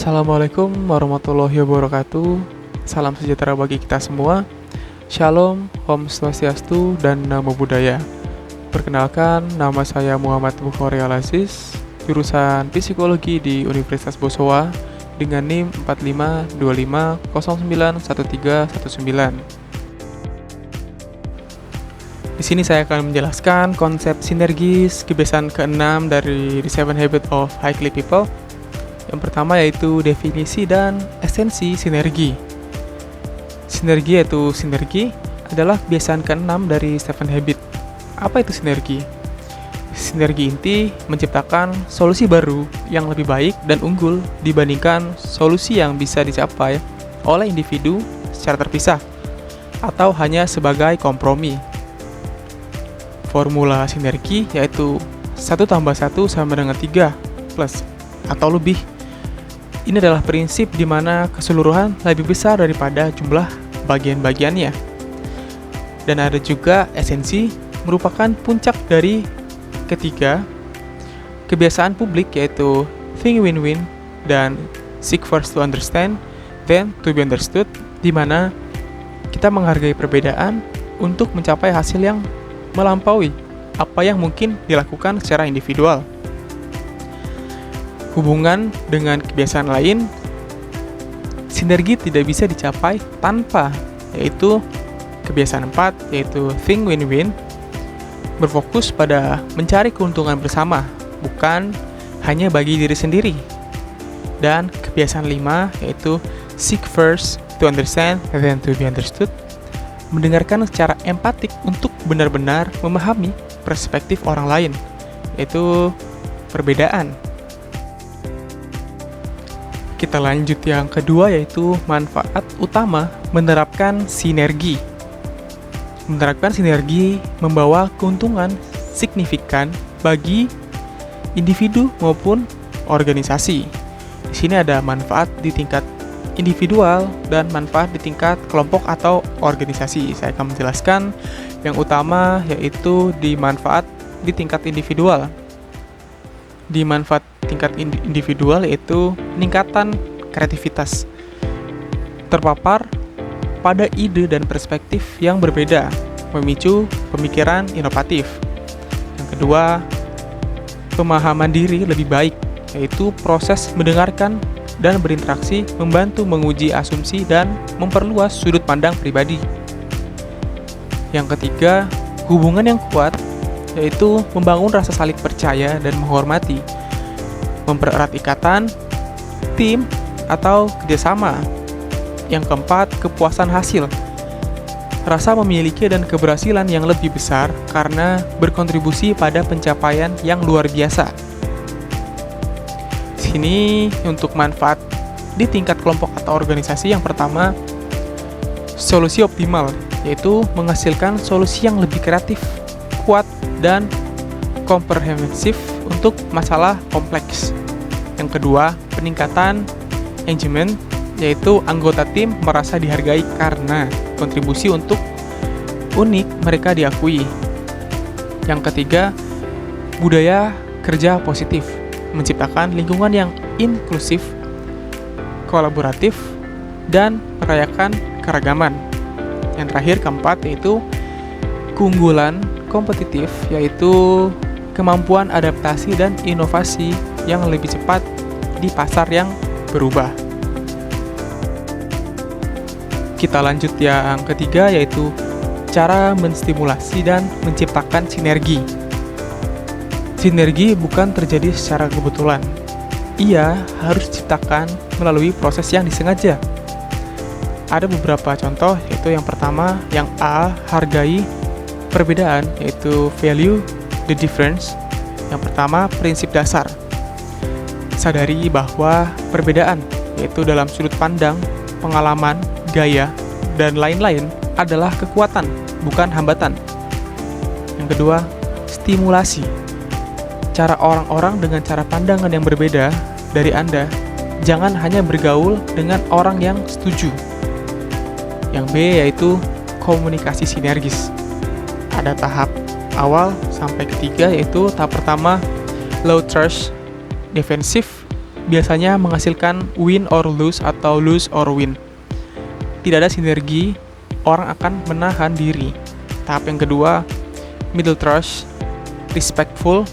Assalamualaikum warahmatullahi wabarakatuh. Salam sejahtera bagi kita semua. Shalom, Om Swastiastu, dan Namo Buddhaya. Perkenalkan, nama saya Muhammad Bukhari Al-Aziz, jurusan Psikologi di Universitas Bosowa dengan NIM 4525091319. Di sini saya akan menjelaskan konsep sinergis kebiasaan ke-6 dari The 7 Habits of Highly People. Yang pertama yaitu definisi dan esensi sinergi. Sinergi adalah kebiasaan ke-6 dari 7 Habits. Apa itu sinergi? Sinergi inti menciptakan solusi baru yang lebih baik dan unggul dibandingkan solusi yang bisa dicapai oleh individu secara terpisah atau hanya sebagai kompromi. Formula sinergi yaitu 1+1 sama dengan 3 plus atau lebih. Ini adalah prinsip di mana keseluruhan lebih besar daripada jumlah bagian-bagiannya. Dan ada juga esensi merupakan puncak dari ketiga kebiasaan publik yaitu think win-win dan seek first to understand, then to be understood, di mana kita menghargai perbedaan untuk mencapai hasil yang melampaui apa yang mungkin dilakukan secara individual. Hubungan dengan kebiasaan lain, sinergi tidak bisa dicapai tanpa, yaitu kebiasaan 4, yaitu think win-win, berfokus pada mencari keuntungan bersama, bukan hanya bagi diri sendiri. Dan kebiasaan 5, yaitu seek first to understand and then to be understood, mendengarkan secara empatik untuk benar-benar memahami perspektif orang lain, yaitu perbedaan. Kita lanjut yang kedua yaitu manfaat utama menerapkan sinergi. Menerapkan sinergi membawa keuntungan signifikan bagi individu maupun organisasi. Di sini ada manfaat di tingkat individual dan manfaat di tingkat kelompok atau organisasi. Saya akan menjelaskan yang utama yaitu di manfaat di tingkat individual. Di manfaat tingkat individual yaitu peningkatan kreativitas, terpapar pada ide dan perspektif yang berbeda, memicu pemikiran inovatif. Yang kedua, pemahaman diri lebih baik, yaitu proses mendengarkan dan berinteraksi membantu menguji asumsi dan memperluas sudut pandang pribadi. Yang ketiga, hubungan yang kuat, yaitu membangun rasa saling percaya dan menghormati, mempererat ikatan, tim, atau kerjasama. Yang keempat, kepuasan hasil. Rasa memiliki dan keberhasilan yang lebih besar karena berkontribusi pada pencapaian yang luar biasa. Sini untuk manfaat di tingkat kelompok atau organisasi, yang pertama, solusi optimal, yaitu menghasilkan solusi yang lebih kreatif, kuat, dan komprehensif untuk masalah kompleks. Yang kedua, peningkatan engagement, yaitu anggota tim merasa dihargai karena kontribusi untuk unik mereka diakui. Yang ketiga, budaya kerja positif, menciptakan lingkungan yang inklusif, kolaboratif, dan merayakan keragaman. Yang terakhir, keempat, yaitu keunggulan kompetitif, yaitu kemampuan adaptasi dan inovasi yang lebih cepat di pasar yang berubah. Kita lanjut yang ketiga yaitu cara menstimulasi dan menciptakan sinergi. Sinergi bukan terjadi secara kebetulan. Ia harus diciptakan melalui proses yang disengaja. Ada beberapa contoh, yaitu yang pertama, yang A, hargai perbedaan, yaitu value the difference. Yang pertama, prinsip dasar. Sadari bahwa perbedaan, yaitu dalam sudut pandang, pengalaman, gaya, dan lain-lain adalah kekuatan, bukan hambatan. Yang kedua, stimulasi. Cara orang-orang dengan cara pandangan yang berbeda dari Anda, jangan hanya bergaul dengan orang yang setuju. Yang B yaitu komunikasi sinergis. Ada tahap awal sampai ketiga, yaitu tahap pertama low trust, defensif, biasanya menghasilkan win or lose atau lose or win. Tidak ada sinergi, orang akan menahan diri. Tahap yang kedua, middle trust, respectful,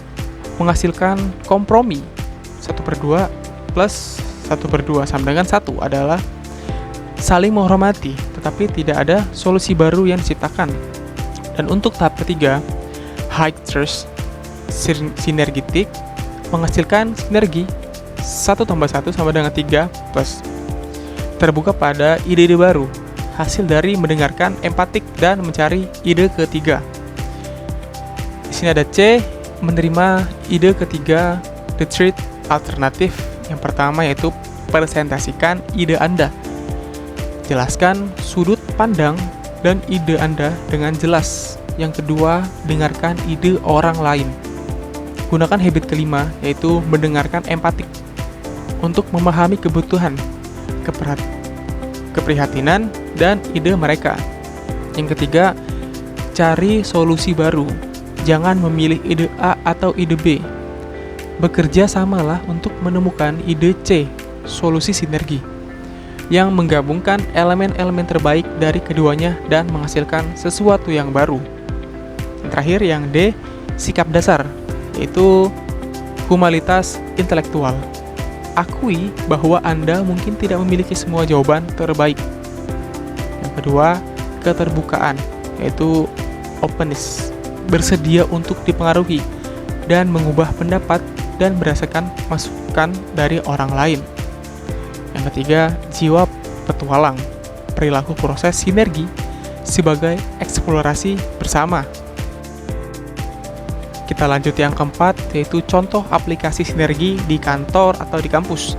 menghasilkan kompromi. 1/2 plus 1/2 sama dengan 1 adalah saling menghormati, tetapi tidak ada solusi baru yang diciptakan. Dan untuk tahap ketiga, high trust, sinergitik, menghasilkan sinergi 1+1 sama dengan 3 plus. Terbuka pada ide-ide baru, hasil dari mendengarkan, empatik, dan mencari ide ketiga. Di sini ada C, menerima ide ketiga, the third alternative. Yang pertama yaitu presentasikan ide Anda. Jelaskan sudut pandang dan ide Anda dengan jelas. Yang kedua, dengarkan ide orang lain. Gunakan habit kelima, yaitu mendengarkan empatik untuk memahami kebutuhan, keprihatinan, dan ide mereka. Yang ketiga, cari solusi baru. Jangan memilih ide A atau ide B. Bekerja samalah untuk menemukan ide C, solusi sinergi, yang menggabungkan elemen-elemen terbaik dari keduanya dan menghasilkan sesuatu yang baru. Yang terakhir, yang D, sikap dasar, yaitu humanitas intelektual. Akui bahwa Anda mungkin tidak memiliki semua jawaban terbaik. Yang kedua, keterbukaan, yaitu openness, bersedia untuk dipengaruhi dan mengubah pendapat dan berdasarkan masukan dari orang lain. Yang ketiga, jiwa petualang, perilaku proses sinergi sebagai eksplorasi bersama. Kita lanjut yang keempat, yaitu contoh aplikasi sinergi di kantor atau di kampus.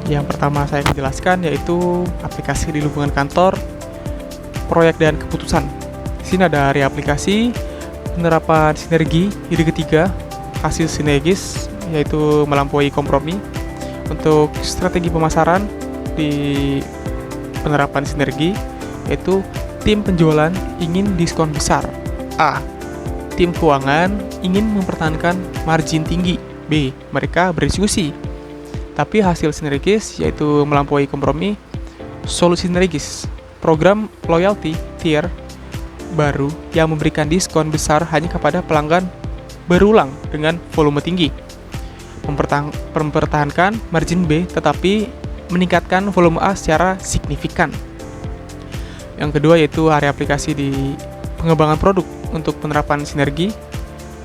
Yang pertama saya akan jelaskan yaitu aplikasi di lingkungan kantor, proyek dan keputusan. Di sini ada aplikasi penerapan sinergi, ide ketiga, hasil sinergis, yaitu melampaui kompromi. Untuk strategi pemasaran di penerapan sinergi, yaitu tim penjualan ingin diskon besar. A. Tim keuangan ingin mempertahankan margin tinggi. B. Mereka berdiskusi, tapi hasil sinergis yaitu melampaui kompromi. Solusi sinergis, program loyalty tier baru yang memberikan diskon besar hanya kepada pelanggan berulang dengan volume tinggi. Mempertahankan margin B tetapi meningkatkan volume A secara signifikan. Yang kedua yaitu area aplikasi di pengembangan produk. Untuk penerapan sinergi,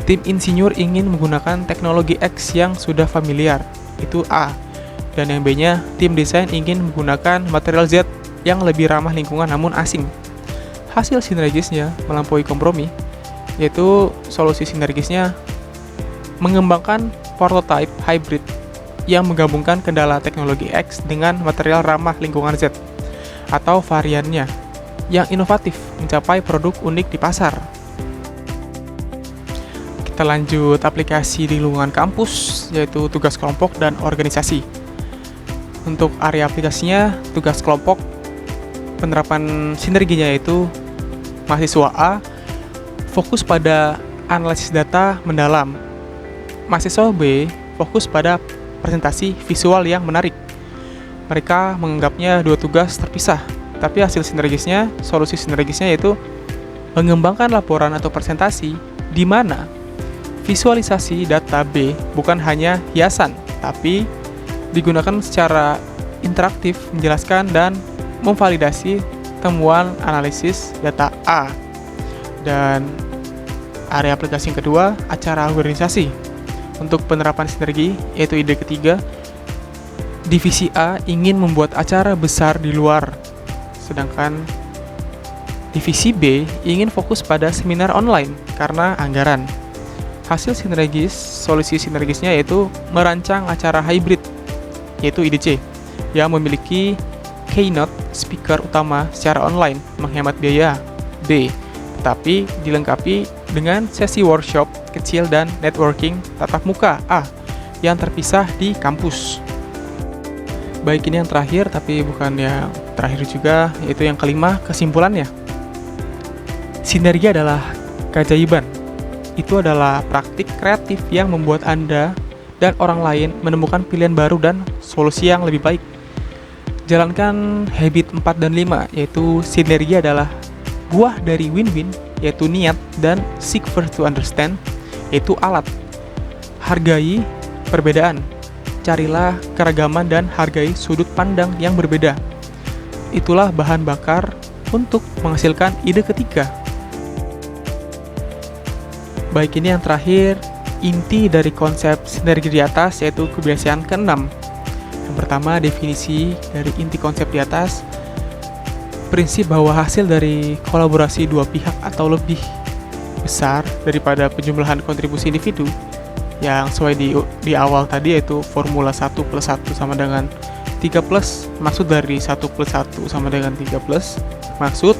tim insinyur ingin menggunakan teknologi X yang sudah familiar, itu A. Dan yang B-nya, tim desain ingin menggunakan material Z yang lebih ramah lingkungan namun asing. Hasil sinergisnya melampaui kompromi, yaitu solusi sinergisnya mengembangkan prototype hybrid yang menggabungkan kendala teknologi X dengan material ramah lingkungan Z, atau variannya yang inovatif mencapai produk unik di pasar. Kita lanjut aplikasi di lingkungan kampus, yaitu tugas kelompok dan organisasi. Untuk area aplikasinya, tugas kelompok, penerapan sinerginya yaitu mahasiswa A fokus pada analisis data mendalam. Mahasiswa B fokus pada presentasi visual yang menarik. Mereka menganggapnya dua tugas terpisah, tapi hasil sinergisnya, solusi sinergisnya yaitu mengembangkan laporan atau presentasi di mana visualisasi data B bukan hanya hiasan, tapi digunakan secara interaktif menjelaskan dan memvalidasi temuan analisis data A. Dan area aplikasi yang kedua, acara organisasi. Untuk penerapan sinergi, yaitu ide ketiga, divisi A ingin membuat acara besar di luar, sedangkan divisi B ingin fokus pada seminar online karena anggaran. Hasil sinergis, solusi sinergisnya yaitu merancang acara hybrid, yaitu ide C, yang memiliki keynote speaker utama secara online, menghemat biaya. B, tetapi dilengkapi dengan sesi workshop kecil dan networking tatap muka. A, yang terpisah di kampus. Baik, ini yang terakhir, tapi bukan yang terakhir juga, yaitu yang kelima, kesimpulannya. Sinergi adalah keajaiban. Itu adalah praktik kreatif yang membuat Anda dan orang lain menemukan pilihan baru dan solusi yang lebih baik. Jalankan habit 4 dan 5, yaitu sinergi adalah buah dari win-win, yaitu niat, dan seek first to understand, yaitu alat. Hargai perbedaan, carilah keragaman dan hargai sudut pandang yang berbeda. Itulah bahan bakar untuk menghasilkan ide ketiga. Baik, ini yang terakhir, inti dari konsep sinergi di atas, yaitu kebiasaan ke-6. Yang pertama, definisi dari inti konsep di atas, prinsip bahwa hasil dari kolaborasi dua pihak atau lebih besar daripada penjumlahan kontribusi individu, yang sesuai di awal tadi, yaitu formula 1 plus 1 sama dengan 3 plus, maksud dari 1 plus 1 sama dengan 3 plus, maksud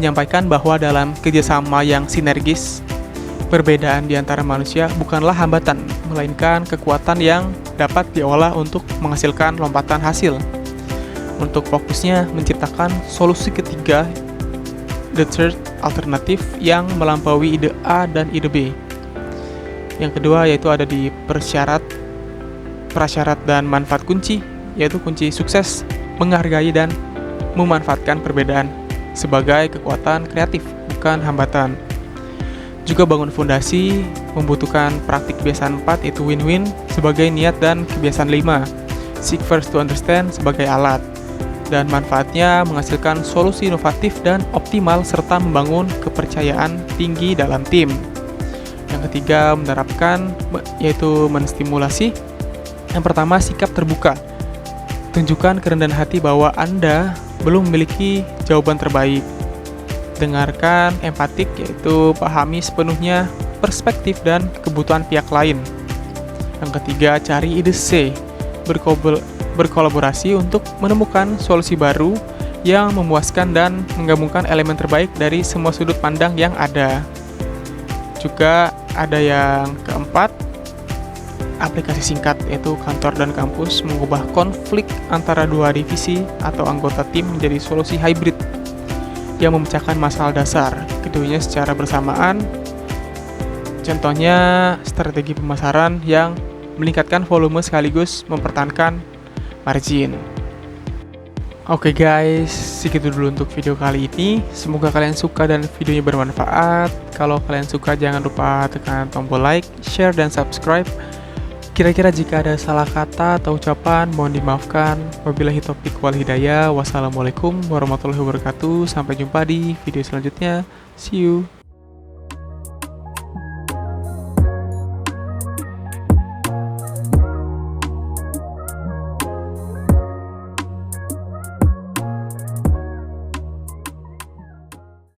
menyampaikan bahwa dalam kerjasama yang sinergis, perbedaan di antara manusia bukanlah hambatan, melainkan kekuatan yang dapat diolah untuk menghasilkan lompatan hasil. Untuk fokusnya menciptakan solusi ketiga, the third alternative, yang melampaui ide A dan ide B. Yang kedua yaitu ada di prasyarat dan manfaat kunci, yaitu kunci sukses menghargai dan memanfaatkan perbedaan sebagai kekuatan kreatif, bukan hambatan. Juga bangun fondasi membutuhkan praktik kebiasaan 4, yaitu win-win sebagai niat, dan kebiasaan 5, seek first to understand, sebagai alat. Dan manfaatnya menghasilkan solusi inovatif dan optimal serta membangun kepercayaan tinggi dalam tim. Yang ketiga, menerapkan, yaitu menstimulasi. Yang pertama, sikap terbuka. Tunjukkan kerendahan hati bahwa Anda belum memiliki jawaban terbaik. Dengarkan empatik, yaitu pahami sepenuhnya perspektif dan kebutuhan pihak lain. Yang ketiga, cari ide C, berkolaborasi untuk menemukan solusi baru yang memuaskan dan menggabungkan elemen terbaik dari semua sudut pandang yang ada. Juga ada yang keempat, aplikasi singkat, yaitu kantor dan kampus mengubah konflik antara dua divisi atau anggota tim menjadi solusi hybrid yang memecahkan masalah dasar, keduanya secara bersamaan. Contohnya, strategi pemasaran yang meningkatkan volume sekaligus mempertahankan margin. Oke guys, segitu dulu untuk video kali ini. Semoga kalian suka dan videonya bermanfaat. Kalau kalian suka, jangan lupa tekan tombol like, share, dan subscribe. Kira-kira jika ada salah kata atau ucapan, mohon dimaafkan. Wabillahi taufiq wal hidayah. Wassalamualaikum warahmatullahi wabarakatuh. Sampai jumpa di video selanjutnya. See you.